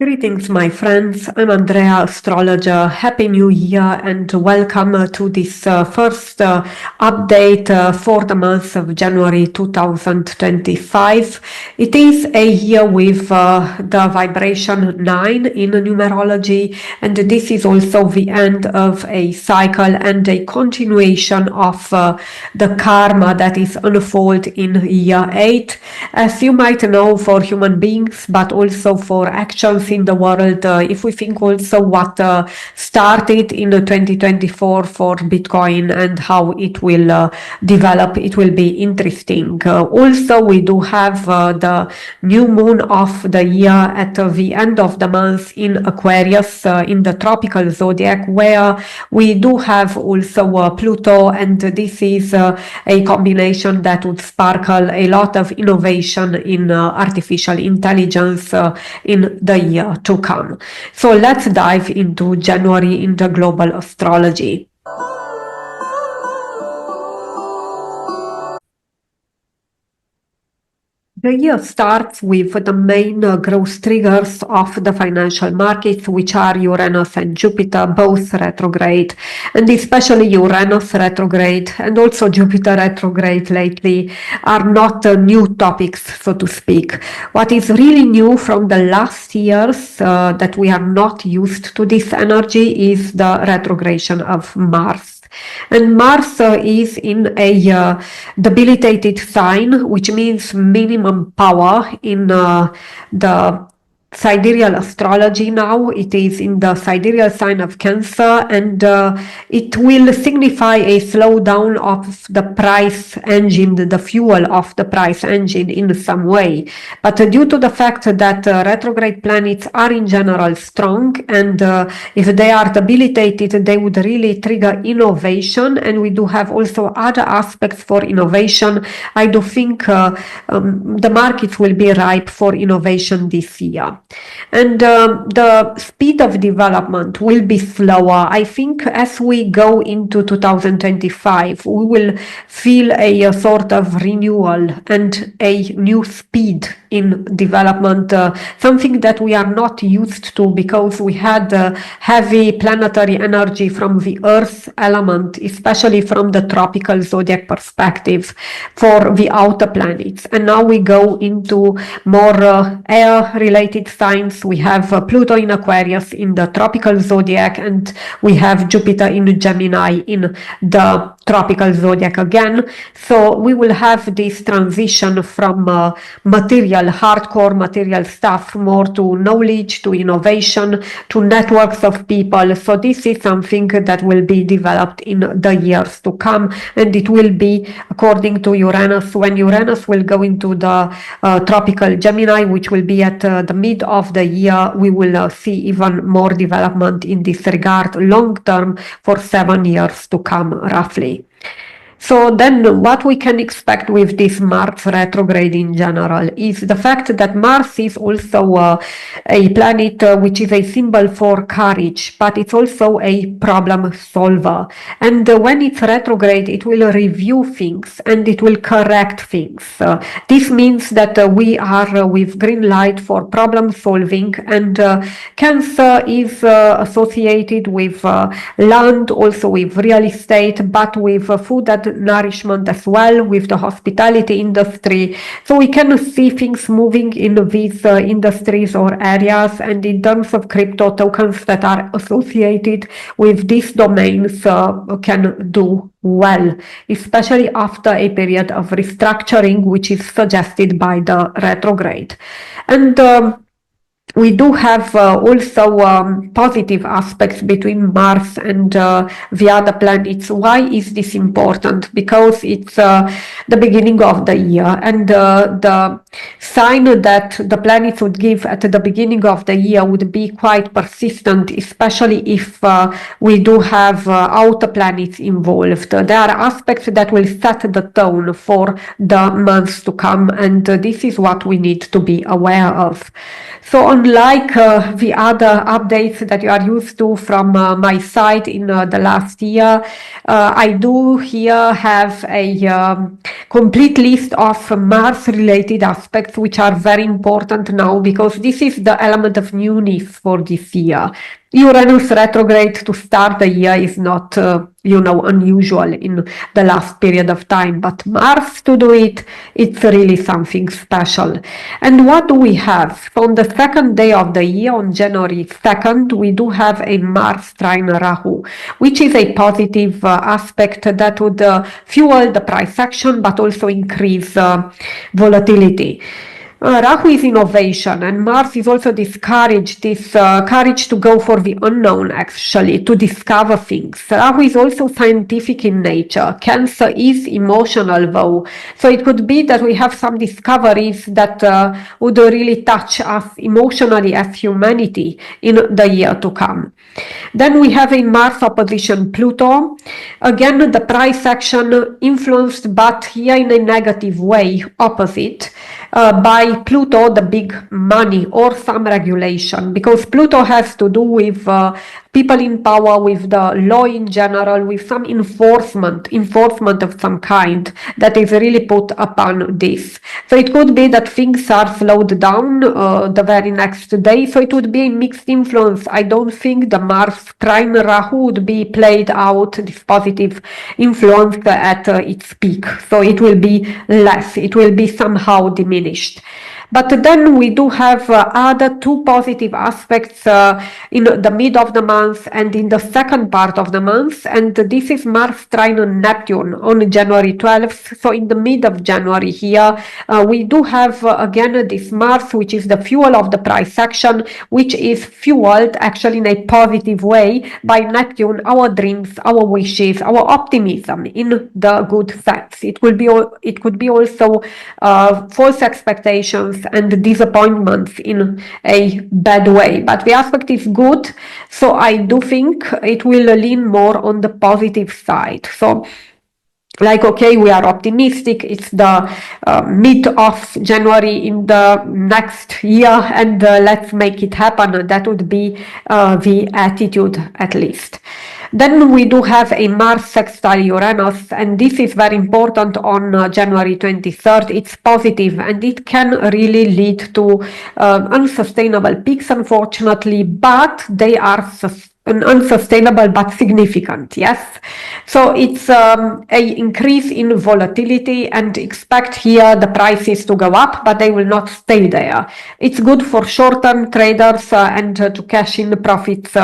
Greetings, my friends. I'm Andrea, astrologer. Happy New Year and welcome to this first update for the month of January 2025. It is a year with the vibration 9 in numerology, and this is also the end of a cycle and a continuation of the karma that is unfold in year 8. As you might know, for human beings, but also for actions in the world, if we think also what started in 2024 for Bitcoin and how it will develop, it will be interesting. Also, we do have the new moon of the year at the end of the month in Aquarius, in the tropical zodiac, where we do have also Pluto, and this is a combination that would sparkle a lot of innovation in artificial intelligence in the year to come. So let's dive into January in the global astrology. The year starts with the main growth triggers of the financial markets, which are Uranus and Jupiter, both retrograde, and especially Uranus retrograde and also Jupiter retrograde lately are not new topics, so to speak. What is really new from the last years that we are not used to this energy is the retrogression of Mars. And Mars is in a debilitated sign, which means minimum power in the sidereal astrology now. It is in the sidereal sign of Cancer, and it will signify a slowdown of the price engine, the fuel of the price engine in some way. But due to the fact that retrograde planets are in general strong, and if they are debilitated, they would really trigger innovation, and we do have also other aspects for innovation. I do think the markets will be ripe for innovation this year. And the speed of development will be slower. I think as we go into 2025, we will feel a sort of renewal and a new speed in development, something that we are not used to because we had heavy planetary energy from the Earth element, especially from the tropical zodiac perspective for the outer planets. And now we go into more air-related signs. We have Pluto in Aquarius in the tropical zodiac, and we have Jupiter in Gemini in the tropical zodiac again. So we will have this transition from hardcore material stuff, more to knowledge, to innovation, to networks of people. So this is something that will be developed in the years to come, and it will be according to Uranus. When Uranus will go into the tropical Gemini, which will be at the mid of the year, we will see even more development in this regard long term for 7 years to come roughly. So then what we can expect with this Mars retrograde in general is the fact that Mars is also a planet which is a symbol for courage, but it's also a problem solver. And when it's retrograde, it will review things and it will correct things. This means that we are with green light for problem solving, and Cancer is associated with land, also with real estate, but with food and nourishment as well, with the hospitality industry. So we can see things moving in these industries or areas, and in terms of crypto tokens that are associated with these domains can do well, especially after a period of restructuring, which is suggested by the retrograde. And we do have also positive aspects between Mars and the other planets. Why is this important? Because it's the beginning of the year, and the sign that the planets would give at the beginning of the year would be quite persistent, especially if we do have outer planets involved. There are aspects that will set the tone for the months to come, and this is what we need to be aware of. So unlike the other updates that you are used to from my side in the last year, I do here have a complete list of Mars-related aspects, which are very important now because this is the element of newness for this year. Uranus retrograde to start the year is not, unusual in the last period of time, but Mars to do it, it's really something special. And what do we have? On the second day of the year, on January 2nd, we do have a Mars trine Rahu, which is a positive aspect that would fuel the price action, but also increase volatility. Rahu is innovation, and Mars is also this courage to go for the unknown, actually, to discover things. Rahu is also scientific in nature. Cancer is emotional, though. So it could be that we have some discoveries that would really touch us emotionally as humanity in the year to come. Then we have a Mars opposition Pluto. Again, the price action influenced, but here in a negative way, opposite. By Pluto, the big money or some regulation, because Pluto has to do with people in power, with the law in general, with some enforcement of some kind that is really put upon this. So it could be that things are slowed down the very next day. So it would be a mixed influence. I don't think the Mars trine Rahu would be played out, this positive influence at its peak. So it will be less. It will be somehow diminished. But then we do have other two positive aspects in the mid of the month and in the second part of the month. And this is Mars trine Neptune on January 12th. So in the mid of January here, we do have again this Mars, which is the fuel of the price action, which is fueled actually in a positive way by Neptune, our dreams, our wishes, our optimism in the good sense. It could be also false expectations and disappointments in a bad way, but the aspect is good, so I do think it will lean more on the positive side. So like, okay, we are optimistic, it's the mid of January in the next year, and let's make it happen. That would be the attitude, at least. Then we do have a Mars sextile Uranus, and this is very important on January 23rd. It's positive, and it can really lead to unsustainable peaks, unfortunately, but they are unsustainable but significant, yes. So it's a increase in volatility, and expect here the prices to go up, but they will not stay there. It's good for short-term traders and to cash in profits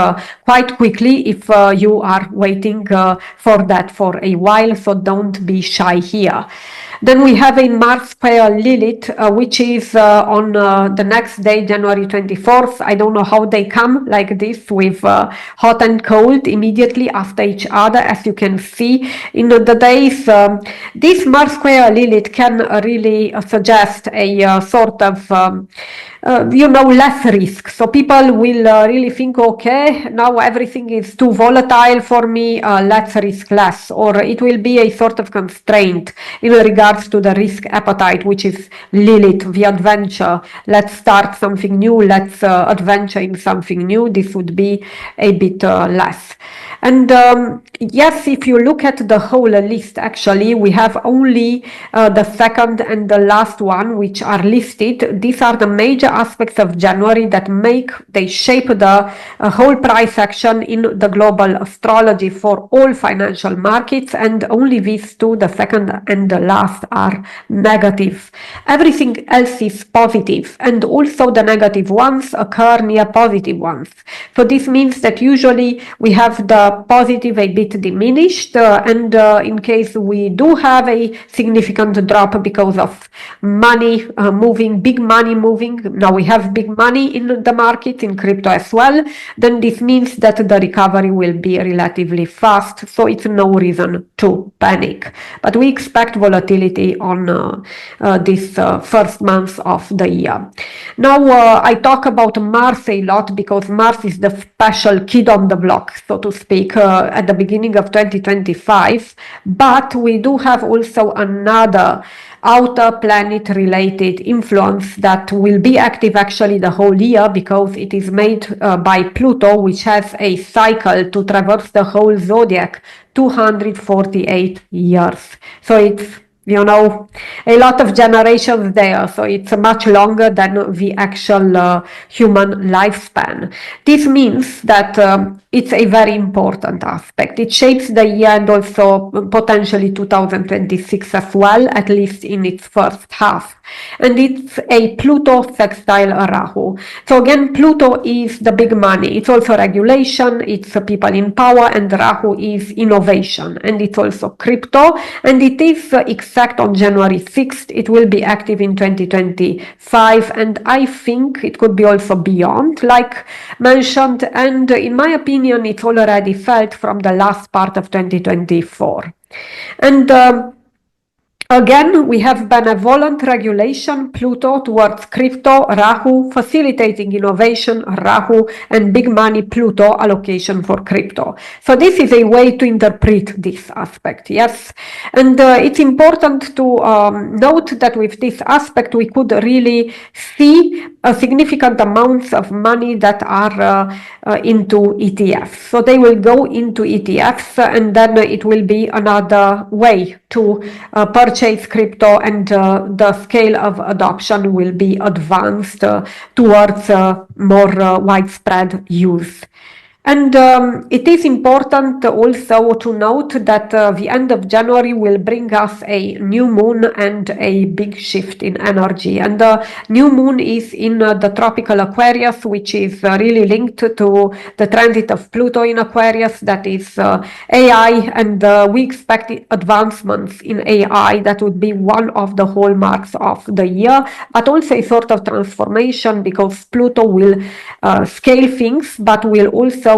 quite quickly if you are waiting for that for a while, so don't be shy here. Then we have a Mars square Lilith, which is on the next day, January 24th. I don't know how they come like this with hot and cold immediately after each other, as you can see in the days. This Mars square Lilith can really suggest a sort of less risk. So people will really think, okay, now everything is too volatile for me, let's risk less. Or it will be a sort of constraint in regards to the risk appetite, which is Lilith, the adventure. Let's start something new, let's adventure in something new. This would be a bit less. And yes, if you look at the whole list, actually, we have only the second and the last one, which are listed. These are the major aspects of January that they shape the whole price action in the global astrology for all financial markets. And only these two, the second and the last, are negative. Everything else is positive, and also the negative ones occur near positive ones. So this means that usually we have the positive a bit diminished, and in case we do have a significant drop because of money moving, big money moving, now we have big money in the market, in crypto as well, then this means that the recovery will be relatively fast, so it's no reason to panic. But we expect volatility on this first month of the year. Now I talk about Mars a lot because Mars is the special kid on the block, so to speak, at the beginning of 2025, but we do have also another outer planet related influence that will be active actually the whole year, because it is made by Pluto, which has a cycle to traverse the whole zodiac, 248 years. So it's a lot of generations there, so it's much longer than the actual human lifespan. This means that it's a very important aspect. It shapes the year and also potentially 2026 as well, at least in its first half. And it's a Pluto sextile Rahu. So again, Pluto is the big money. It's also regulation, it's people in power, and Rahu is innovation, and it's also crypto, and it is exact on January 6th. It will be active in 2025, and I think it could be also beyond, like mentioned, and in my opinion, it's already felt from the last part of 2024. And again, we have benevolent regulation, Pluto towards crypto, Rahu, facilitating innovation, Rahu, and big money, Pluto, allocation for crypto. So this is a way to interpret this aspect, yes. And it's important to note that with this aspect, we could really see a significant amounts of money that are into ETFs. So they will go into ETFs, and then it will be another way to purchase crypto, and the scale of adoption will be advanced towards more widespread use. And it is important also to note that the end of January will bring us a new moon and a big shift in energy. And the new moon is in the tropical Aquarius, which is really linked to the transit of Pluto in Aquarius, that is AI, and we expect advancements in AI. That would be one of the hallmarks of the year, but also a sort of transformation, because Pluto will scale things, but will also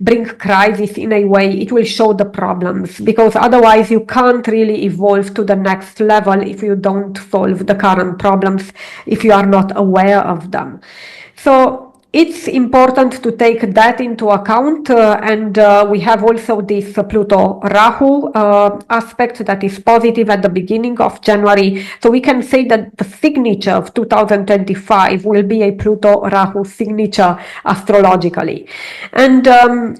bring crisis in a way. It will show the problems, because otherwise you can't really evolve to the next level if you don't solve the current problems, if you are not aware of them. So it's important to take that into account, and we have also this Pluto Rahu aspect that is positive at the beginning of January. So we can say that the signature of 2025 will be a Pluto Rahu signature astrologically. And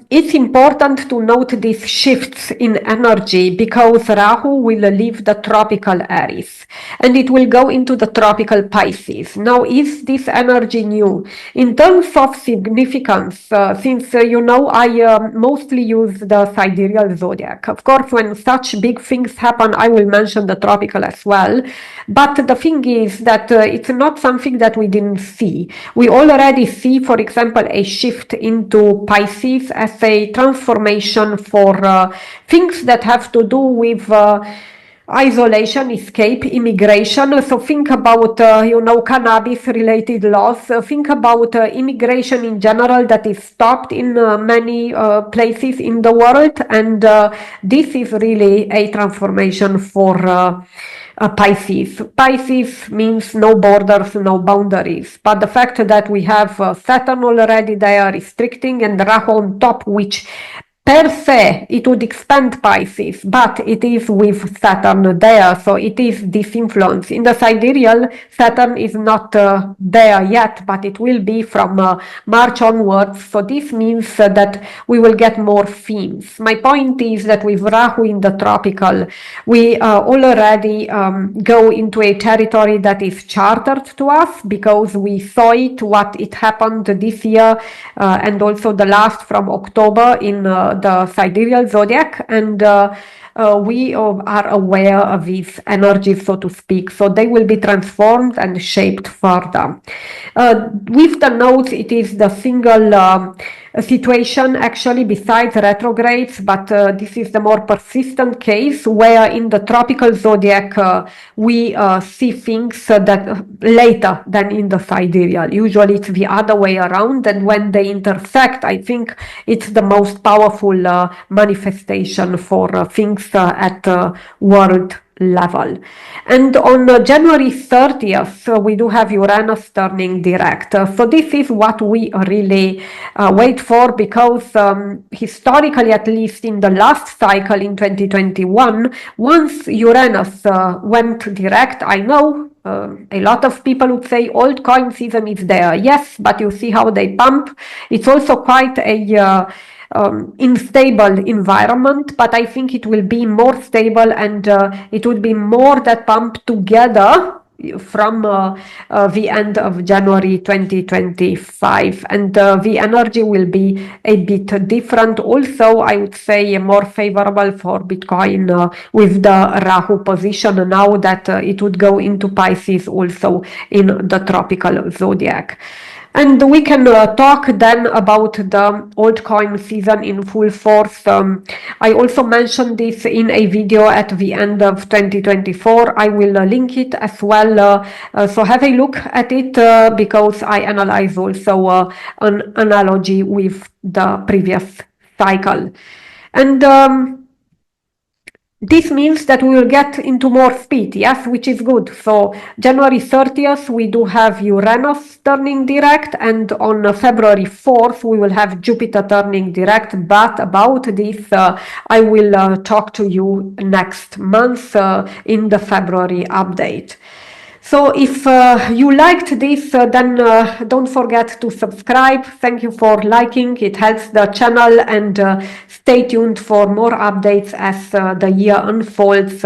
it's important to note these shifts in energy, because Rahu will leave the tropical Aries and it will go into the tropical Pisces. Now, is this energy new? In terms of significance, since I mostly use the sidereal zodiac. Of course, when such big things happen, I will mention the tropical as well. But the thing is that it's not something that we didn't see. We already see, for example, a shift into Pisces as a transformation for things that have to do with isolation, escape, immigration. So think about, cannabis-related laws. Think about immigration in general that is stopped in many places in the world. And this is really a transformation for Pisces. Pisces means no borders, no boundaries. But the fact that we have Saturn already there restricting, and Rahu on top, which per se, it would expand Pisces, but it is with Saturn there, so it is this influence. In the sidereal, Saturn is not there yet, but it will be from March onwards, so this means that we will get more themes. My point is that with Rahu in the tropical, we already go into a territory that is chartered to us, because we saw it, what it happened this year, and also the last from October in the sidereal zodiac, and we are aware of these energies, so to speak, so they will be transformed and shaped further. With the nodes, it is the single situation actually besides retrogrades, but this is the more persistent case, where in the tropical zodiac we see things that later than in the sidereal. Usually it's the other way around, and when they intersect, I think it's the most powerful manifestation for things at world level. And on January 30th, we do have Uranus turning direct. So this is what we really wait for, because historically, at least in the last cycle in 2021, once Uranus went direct, I know a lot of people would say altcoinsism is there. Yes, but you see how they pump. It's also quite a unstable environment, but I think it will be more stable, and it will be more that pump together from the end of January 2025, and the energy will be a bit different. Also, I would say more favorable for Bitcoin with the Rahu position now that it would go into Pisces also in the tropical zodiac. And we can talk then about the altcoin season in full force. I also mentioned this in a video at the end of 2024. I will link it as well. So have a look at it because I analyze also an analogy with the previous cycle. And this means that we will get into more speed, yes, which is good. So January 30th, we do have Uranus turning direct, and on February 4th, we will have Jupiter turning direct. But about this, I will talk to you next month in the February update. So if you liked this, then don't forget to subscribe. Thank you for liking. It helps the channel, and stay tuned for more updates as the year unfolds.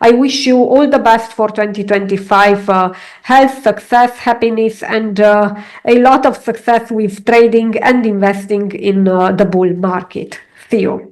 I wish you all the best for 2025. Health, success, happiness, and a lot of success with trading and investing in the bull market. See you.